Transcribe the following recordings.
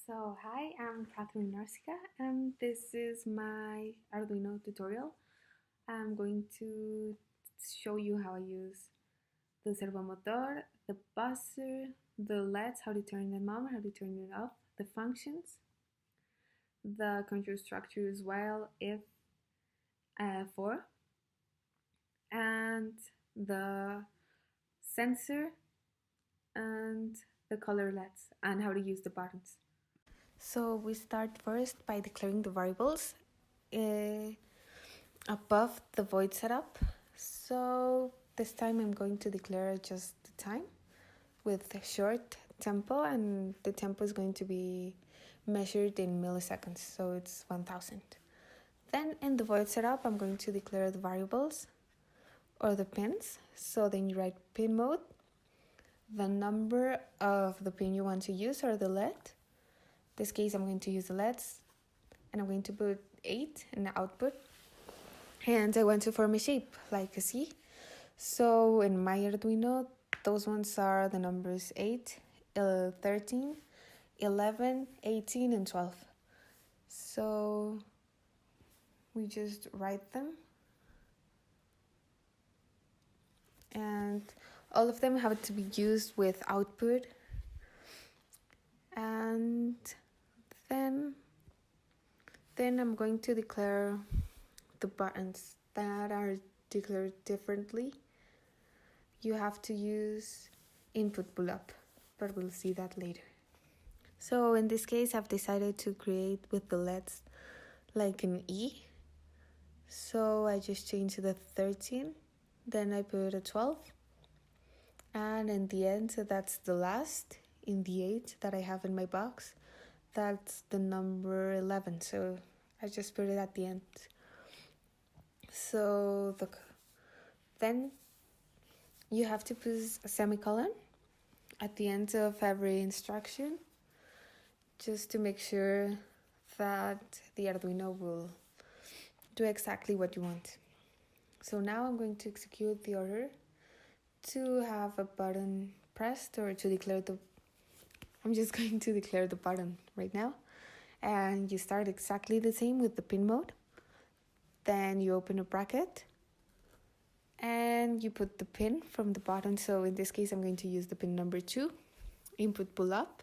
So hi, I'm Catherine Narcica and this is my Arduino tutorial. I'm going to show you how I use the servomotor, the buzzer, the LEDs, how to turn them on, how to turn it off, the functions, the control structure as well, if for, and the sensor and the color LEDs and how to use the buttons. So we start first by declaring the variables above the void setup. So this time I'm going to declare just the time with a short tempo, and the tempo is going to be measured in milliseconds, so it's 1000. Then in the void setup I'm going to declare the variables or the pins. So then you write pin mode, the number of the pin you want to use or the LED. In this case I'm going to use the LEDs, and I'm going to put 8 in the output, and I want to form a shape like a C. So in my Arduino, those ones are the numbers 8, 13, 11, 18, and 12. So we just write them, and all of them have to be used with output. And then I'm going to declare the buttons that are declared differently. You have to use input pull up, but we'll see that later. So in this case, I've decided to create with the LEDs like an E. So I just changed the 13, then I put a 12, and in the end, so that's the last in the 8 that I have in my box. That's the number 11, so I just put it at the end. So then you have to put a semicolon at the end of every instruction, just to make sure that the Arduino will do exactly what you want. So now I'm going to execute the order to have a button pressed, or to declare I'm just going to declare the button right now. And you start exactly the same with the pin mode. Then you open a bracket and you put the pin from the button. So in this case, I'm going to use the pin number 2, input pull up.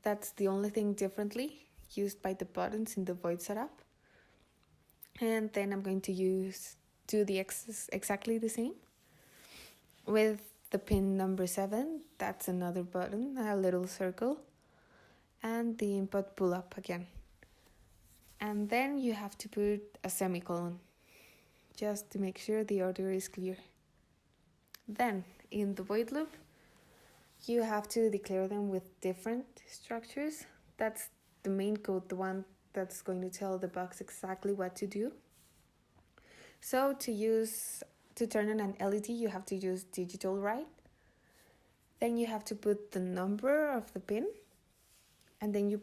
That's the only thing differently used by the buttons in the void setup. And then I'm going to do the exactly the same with the pin number 7. That's another button, a little circle, and the input pull up again. And then you have to put a semicolon, just to make sure the order is clear. Then in the void loop, you have to declare them with different structures. That's the main code, the one that's going to tell the box exactly what to do. So to turn on an LED, you have to use digital write. Then you have to put the number of the pin, and then you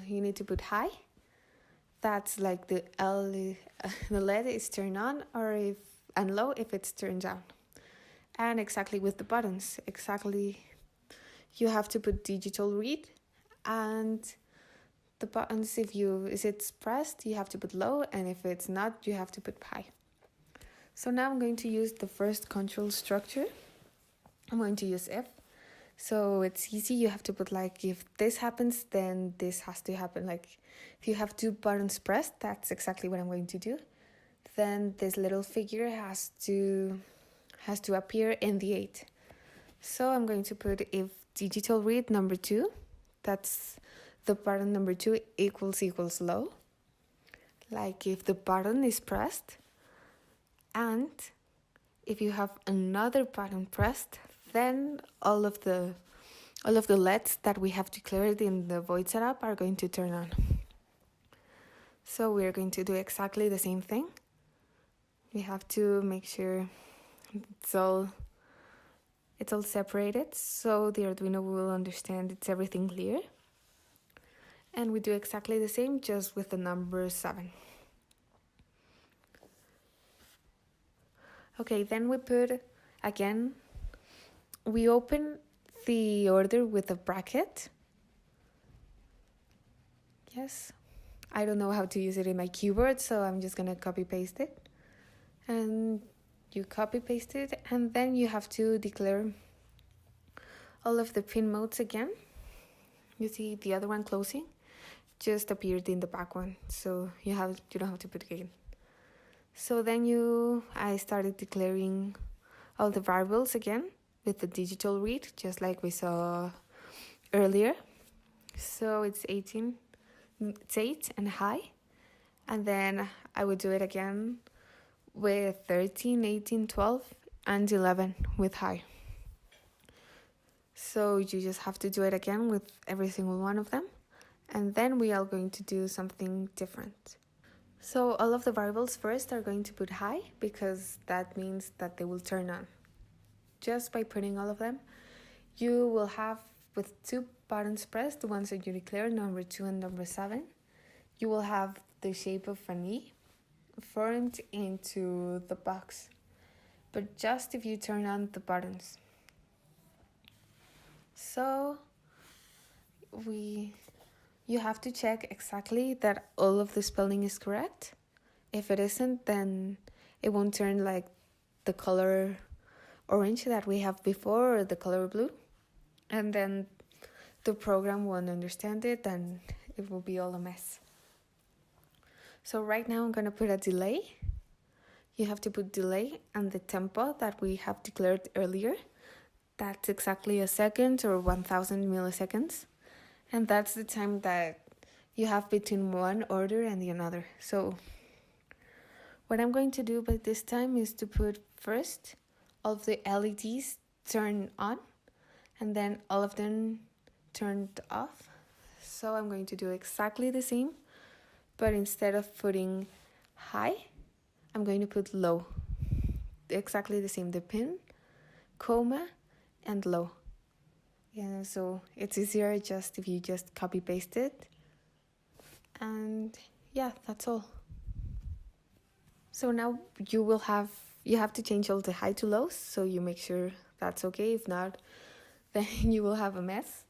need to put high. That's like the LED is turned on, and low if it's turned down. And exactly with the buttons, you have to put digital read, and the buttons, if it's pressed, you have to put low, and if it's not, you have to put high. So now I'm going to use the first control structure. I'm going to use if. So it's easy. You have to put like, if this happens, then this has to happen. Like if you have 2 buttons pressed, that's exactly what I'm going to do. Then this little figure has to appear in the 8. So I'm going to put if digital read number 2, that's the button number 2 equals low. Like if the button is pressed, and if you have another button pressed, then all of the LEDs that we have declared in the void setup are going to turn on. So we're going to do exactly the same thing. We have to make sure it's all separated, so the Arduino will understand it's everything clear. And we do exactly the same, just with the number 7. Okay, then we open the order with a bracket, Yes. I don't know how to use it in my keyboard, so I'm just gonna copy paste it. And you copy paste it, and then you have to declare all of the pin modes again. You see the other one closing just appeared in the back one, so you don't have to put it again. So then I started declaring all the variables again with the digital read, just like we saw earlier. So it's 8 and high, and then I would do it again with 13, 18, 12, and 11 with high. So you just have to do it again with every single one of them, and then we are going to do something different. So all of the variables first are going to put high, because that means that they will turn on. Just by putting all of them, you will have, with 2 buttons pressed, the ones that you declare, number 2 and number 7, you will have the shape of an E formed into the box, but just if you turn on the buttons. So you have to check exactly that all of the spelling is correct. If it isn't, then it won't turn like the color orange that we have before, or the color blue, and then the program won't understand it, and it will be all a mess. So right now I'm going to put a delay. You have to put delay and the tempo that we have declared earlier. That's exactly a second, or 1000 milliseconds. And that's the time that you have between one order and the another. So what I'm going to do by this time is to put first all of the LEDs turned on, and then all of them turned off. So I'm going to do exactly the same, but instead of putting high, I'm going to put low. Exactly the same, the pin, comma, and low. Yeah, so it's easier just if you just copy paste it. And yeah, that's all. So now you have to change all the high to lows, so you make sure that's okay. If not, then you will have a mess.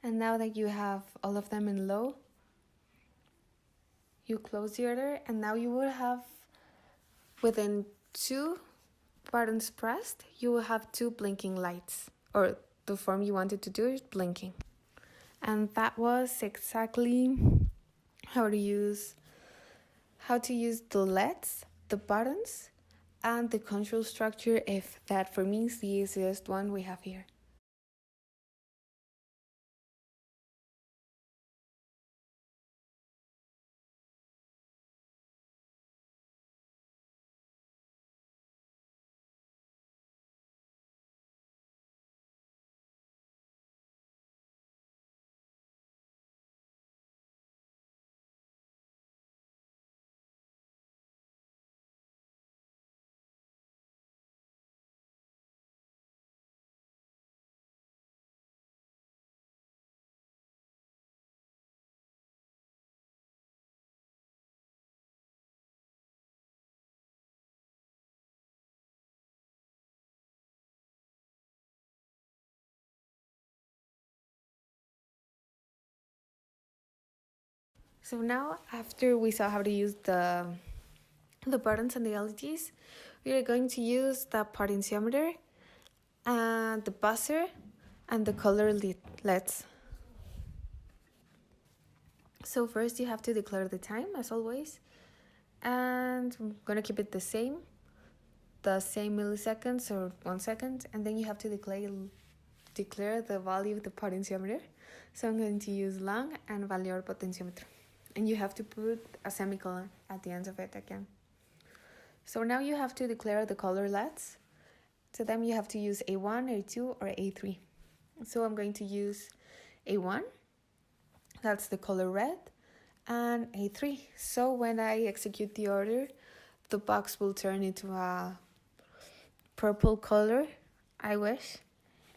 And now that you have all of them in low, you close the order, and now you will have, within 2 buttons pressed, you will have 2 blinking lights, or the form you wanted to do is blinking. And that was exactly how to use the LEDs, the buttons, and the control structure, if that for me is the easiest one we have here. So now, after we saw how to use the buttons and the LEDs, we are going to use the potentiometer, the buzzer, and the color LEDs. So first you have to declare the time, as always, and I'm gonna keep it the same milliseconds or 1 second, and then you have to declare the value of the potentiometer. So I'm going to use long and valor potentiometer, and you have to put a semicolon at the end of it again. So now you have to declare the color LEDs. To them you have to use A1, A2, or A3. So I'm going to use A1, that's the color red, and A3. So when I execute the order, the box will turn into a purple color, I wish.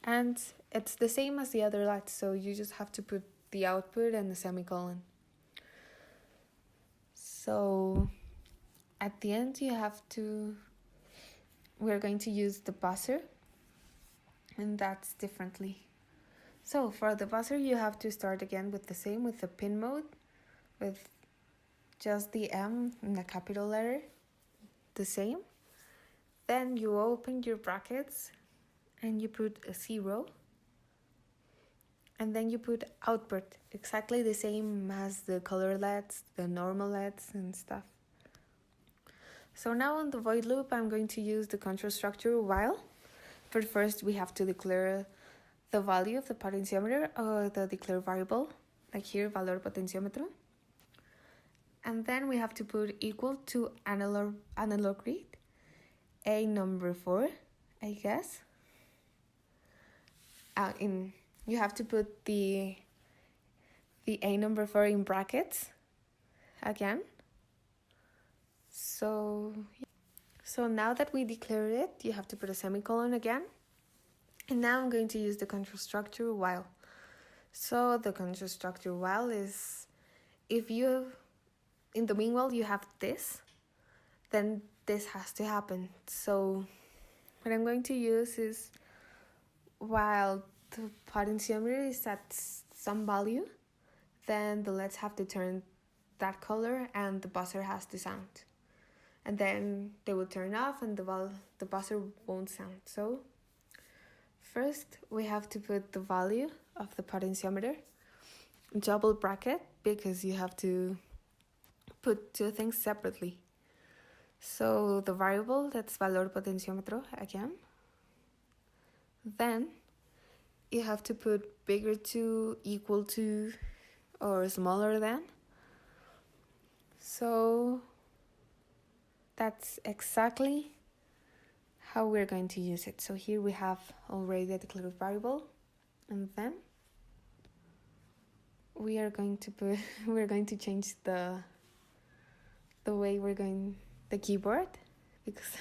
And it's the same as the other LEDs, so you just have to put the output and the semicolon. So at the end we're going to use the buzzer, and that's differently. So for the buzzer, you have to start again with the pin mode, with just the M in the capital letter, the same. Then you open your brackets and you put a 0. And then you put output, exactly the same as the color LEDs, the normal LEDs and stuff. So now on the void loop, I'm going to use the control structure while. But first we have to declare the value of the potentiometer or the declared variable, like here, valor potenciómetro. And then we have to put equal to analog read, a number 4, I guess. You have to put the a number 4 in brackets again. So now that we declared it, you have to put a semicolon again. And now I'm going to use the control structure while. So the control structure while is, if you, in the meanwhile, you have this, then this has to happen. So what I'm going to use is, while the potentiometer is at some value, then the LEDs have to turn that color and the buzzer has to sound. And then they will turn off and the buzzer won't sound. So first we have to put the value of the potentiometer, double bracket, because you have to put two things separately. So the variable, that's valor potenciómetro again. Then you have to put bigger to, equal to, or smaller than. So that's exactly how we're going to use it. So here we have already the declared variable, and then we're going to change the way the keyboard, because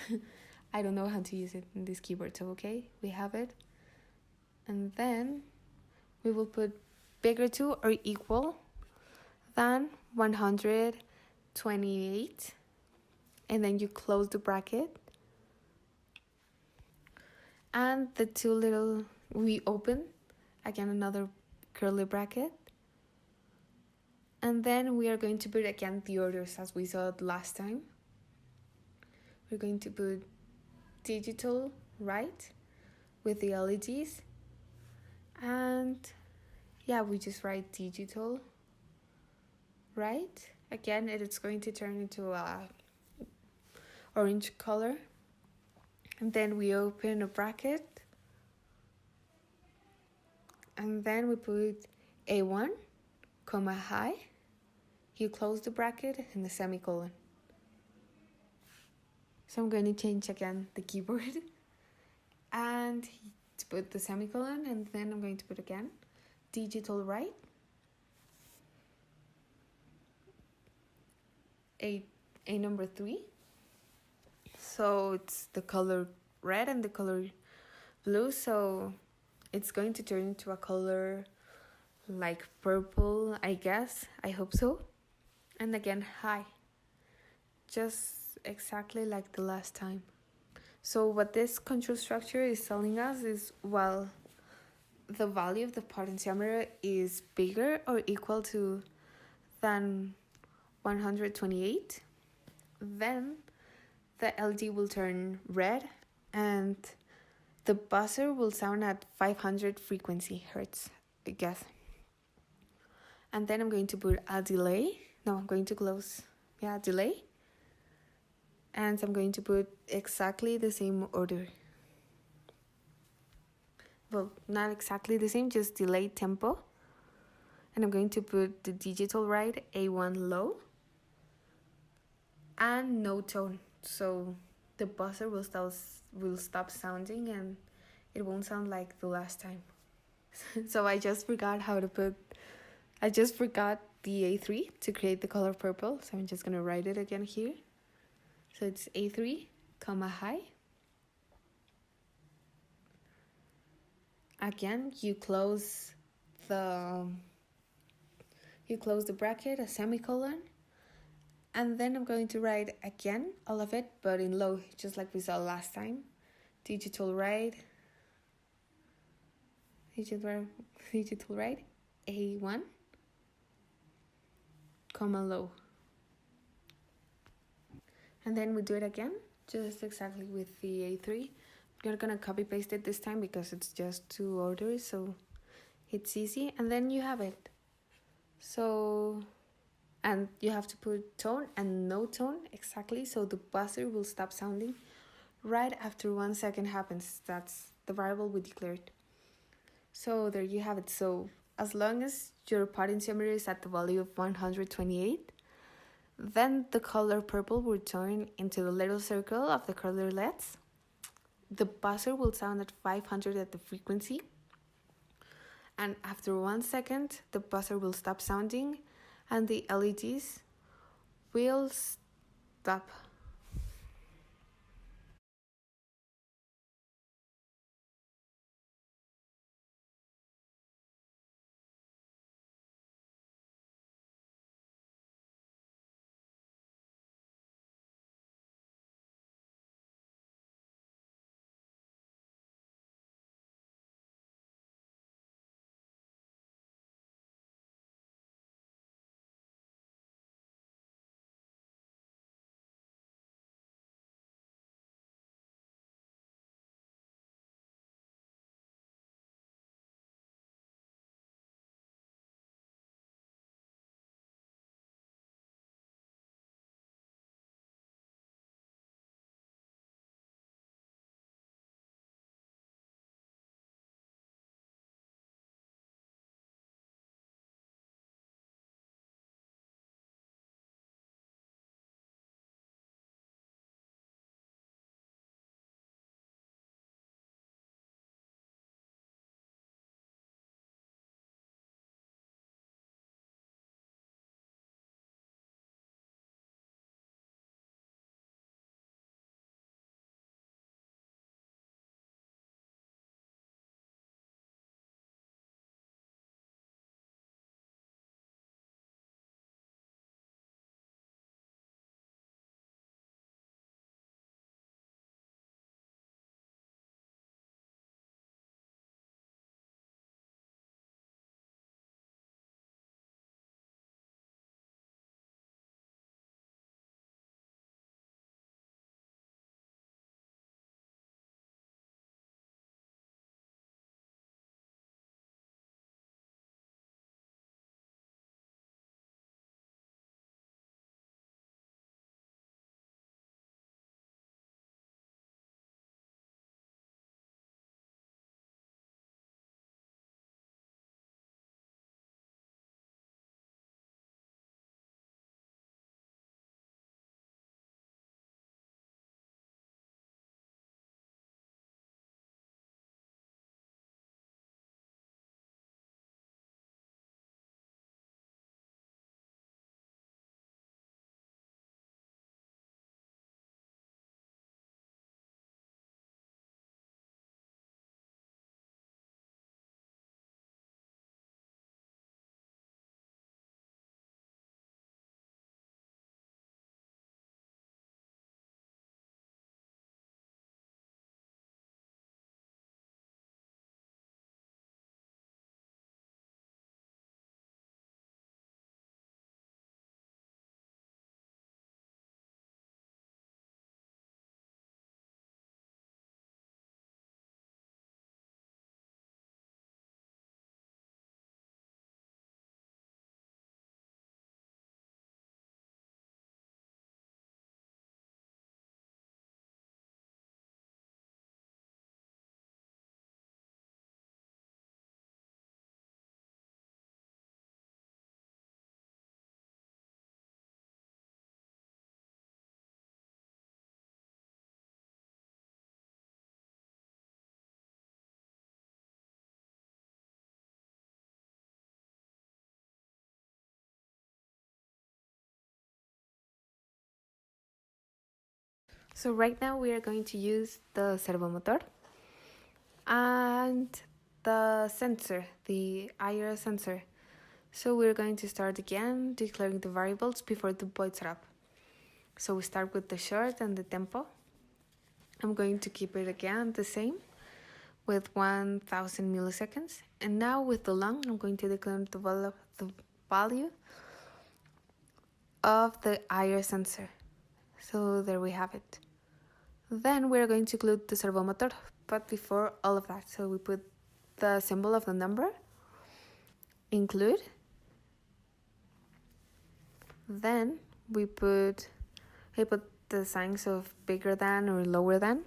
I don't know how to use it in this keyboard. So okay, we have it. And then we will put bigger to or equal than 128. And then you close the bracket. And the two little, we open, again, another curly bracket. And then we are going to put again the orders as we saw it last time. We're going to put digital right with the LEDs. And yeah, we just write digital right. Again, it's going to turn into a orange color. And then we open a bracket. And then we put A1, comma high. You close the bracket and the semicolon. So I'm going to change again the keyboard. And to put the semicolon, and then I'm going to put again digital right, a number 3. So it's the color red and the color blue, so it's going to turn into a color like purple, I guess. I hope so. And again high, just exactly like the last time. So what this control structure is telling us is, while the value of the potentiometer is bigger or equal to than 128, then the LED will turn red and the buzzer will sound at 500 frequency hertz, I guess. And then I'm going to put a delay. No, I'm going to close, delay. And I'm going to put exactly the same order. Well, not exactly the same, just delay tempo. And I'm going to put the digital right, A1 low. And no tone. So the buzzer will stop sounding and it won't sound like the last time. So I just forgot the A3 to create the color purple. So I'm just going to write it again here. So it's A3, comma high. Again, you close the bracket, a semicolon. And then I'm going to write again all of it, but in low, just like we saw last time. Digital right, A1, comma low. And then we do it again, just exactly with the A3. You're gonna copy paste it this time because it's just 2 orders, so it's easy. And then you have it. So, and you have to put tone and no tone exactly, so the buzzer will stop sounding right after 1 second happens. That's the variable we declared. So there you have it. So as long as your potentiometer is at the value of 128, then the color purple will turn into the little circle of the color LEDs. The buzzer will sound at 500 at the frequency. And after 1 second, the buzzer will stop sounding and the LEDs will stop. So right now we are going to use the servomotor and the sensor, the IR sensor. So we're going to start again declaring the variables before the void setup. So we start with the short and the tempo. I'm going to keep it again the same with 1000 milliseconds. And now with the long, I'm going to declare the value of the IR sensor. So there we have it. Then we're going to include the servomotor, but before all of that, so we put the symbol of the number, include, then I put the signs of bigger than or lower than,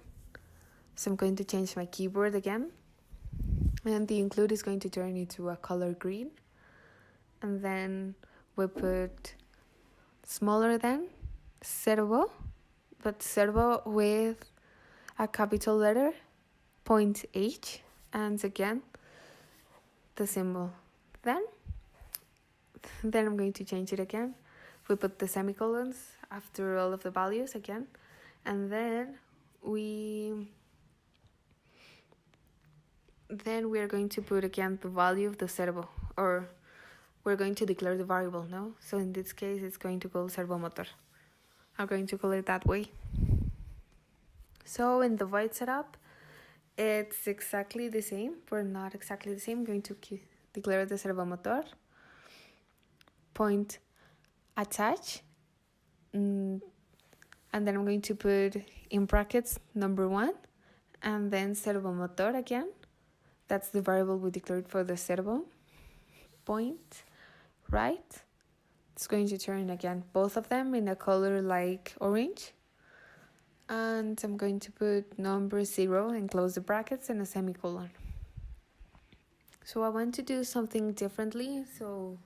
so I'm going to change my keyboard again, and the include is going to turn into a color green, and then we put smaller than, servo, but servo with a capital letter, point H, and again the symbol. Then I'm going to change it again. We put the semicolons after all of the values again, and then we are going to put again the value of the servo, or we're going to declare the variable, no? So in this case, it's going to call servomotor. I'm going to call it that way. So in the void setup, it's exactly the same, but not exactly the same. I'm going to declare the servomotor, point attach, and then I'm going to put in brackets number 1, and then servomotor again. That's the variable we declared for the servo. Point right. It's going to turn again both of them in a color like orange. And I'm going to put number 0 and close the brackets and a semicolon. So I want to do something differently, so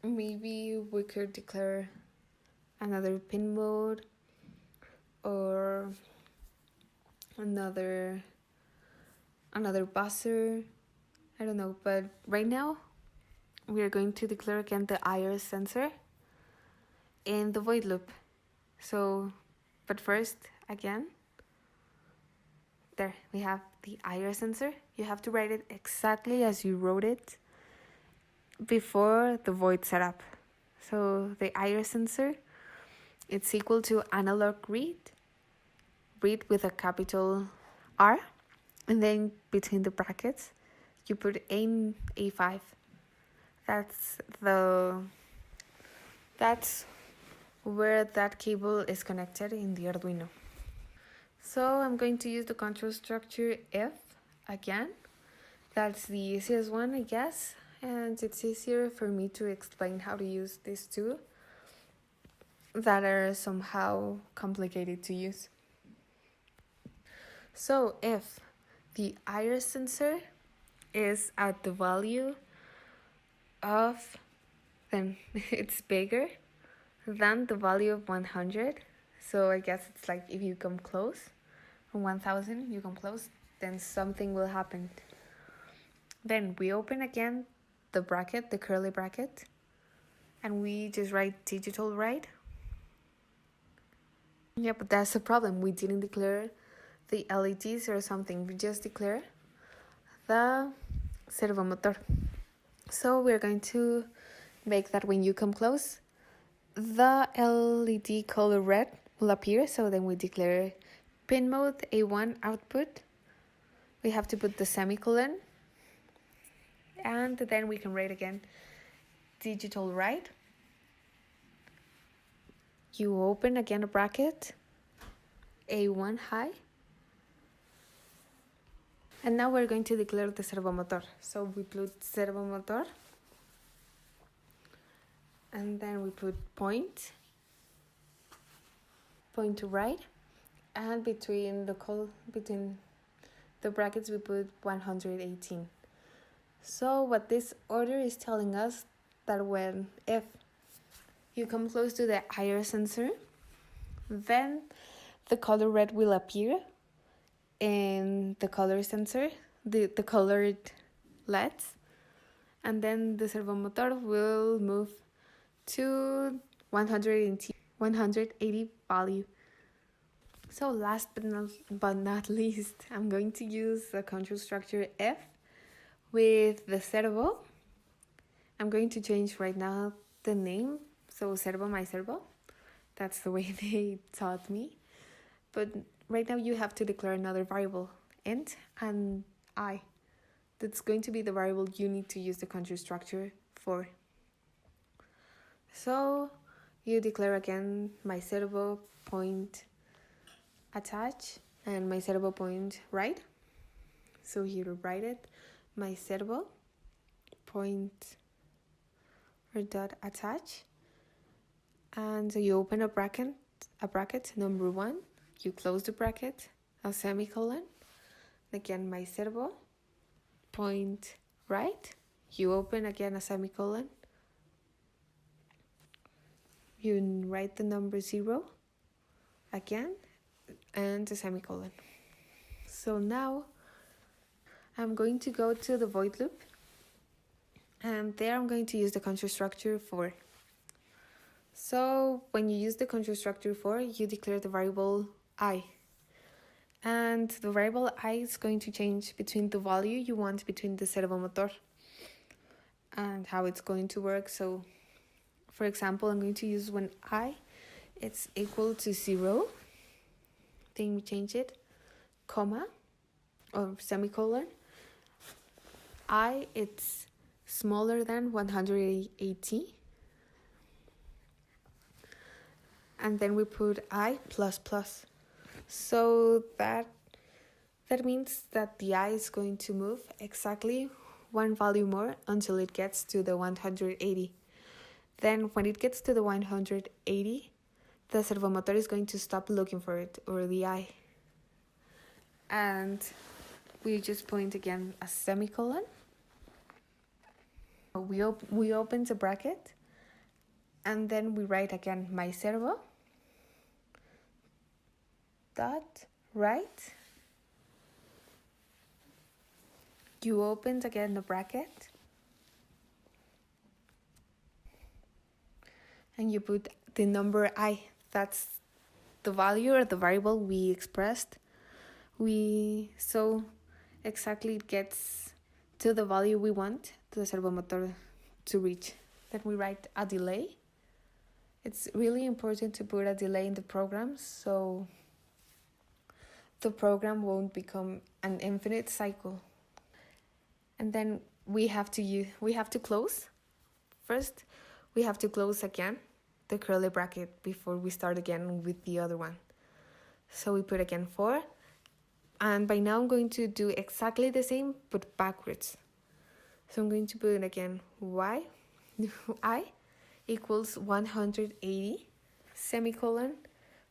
maybe we could declare another pin mode or another buzzer. I don't know, but right now we are going to declare again the IR sensor in the void loop. So, but first, again, there we have the IR sensor. You have to write it exactly as you wrote it before the void setup. So the IR sensor, it's equal to analog read with a capital R, and then between the brackets you put A5. That's where that cable is connected in the Arduino. So I'm going to use the control structure F again. That's the easiest one, I guess, and it's easier for me to explain how to use these two that are somehow complicated to use. So if the IR sensor is at the value of, then it's bigger than the value of 100. So I guess it's like if you come close, from 1000 you come close, then something will happen. Then we open again the bracket, the curly bracket, and we just write digital right. Yeah, but that's the problem. We didn't declare the LEDs or something. We just declare the servomotor. So we're going to make that when you come close, the LED color red will appear. So then we declare pin mode A1 output. We have to put the semicolon, and then we can write again digital right. You open again a bracket, A1 high. And now we're going to declare the servomotor. So we put servomotor, and then we put point to right, and between the brackets we put 118. So what this order is telling us that if you come close to the IR sensor, then the color red will appear in the color sensor, the colored LEDs, and then the servomotor will move to 180 value. So last but not least, I'm going to use the control structure F with the servo. I'm going to change right now the name, so servo my servo. That's the way they taught me. But right now you have to declare another variable, int and I. That's going to be the variable you need to use the control structure for. So you declare again my settable point attach and my settable point write. So here to write it, my settable point or dot attach, and you open a bracket number 1, you close the bracket, a semicolon, again my settable point right, you open again a semicolon, you write the number 0 again and a semicolon. So now I'm going to go to the void loop, and there I'm going to use the control structure for. So when you use the control structure for, you declare the variable I, and the variable I is going to change between the value you want between the servomotor and how it's going to work. So for example, I'm going to use when I it's equal to 0, then we change it, comma or semicolon, I it's smaller than 180, and then we put I plus plus. So that means that the I is going to move exactly one value more until it gets to the 180. Then when it gets to the 180, the servomotor is going to stop looking for it, or the I. And we just point again a semicolon. We open the bracket, and then we write again my servo dot write. You open again the bracket, and you put the number I. That's the value or the variable we expressed. So exactly it gets to the value we want the servomotor to reach. Then we write a delay. It's really important to put a delay in the program so the program won't become an infinite cycle. And then we have to close. First, we have to close again the curly bracket before we start again with the other one. So we put again 4, and by now I'm going to do exactly the same but backwards. So I'm going to put again I equals 180, semicolon,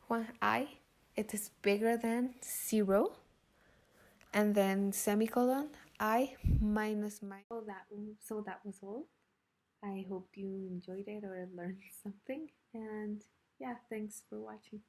1I, it is bigger than 0, and then semicolon, I minus my. So that was all. I hope you enjoyed it or learned something, and yeah, thanks for watching.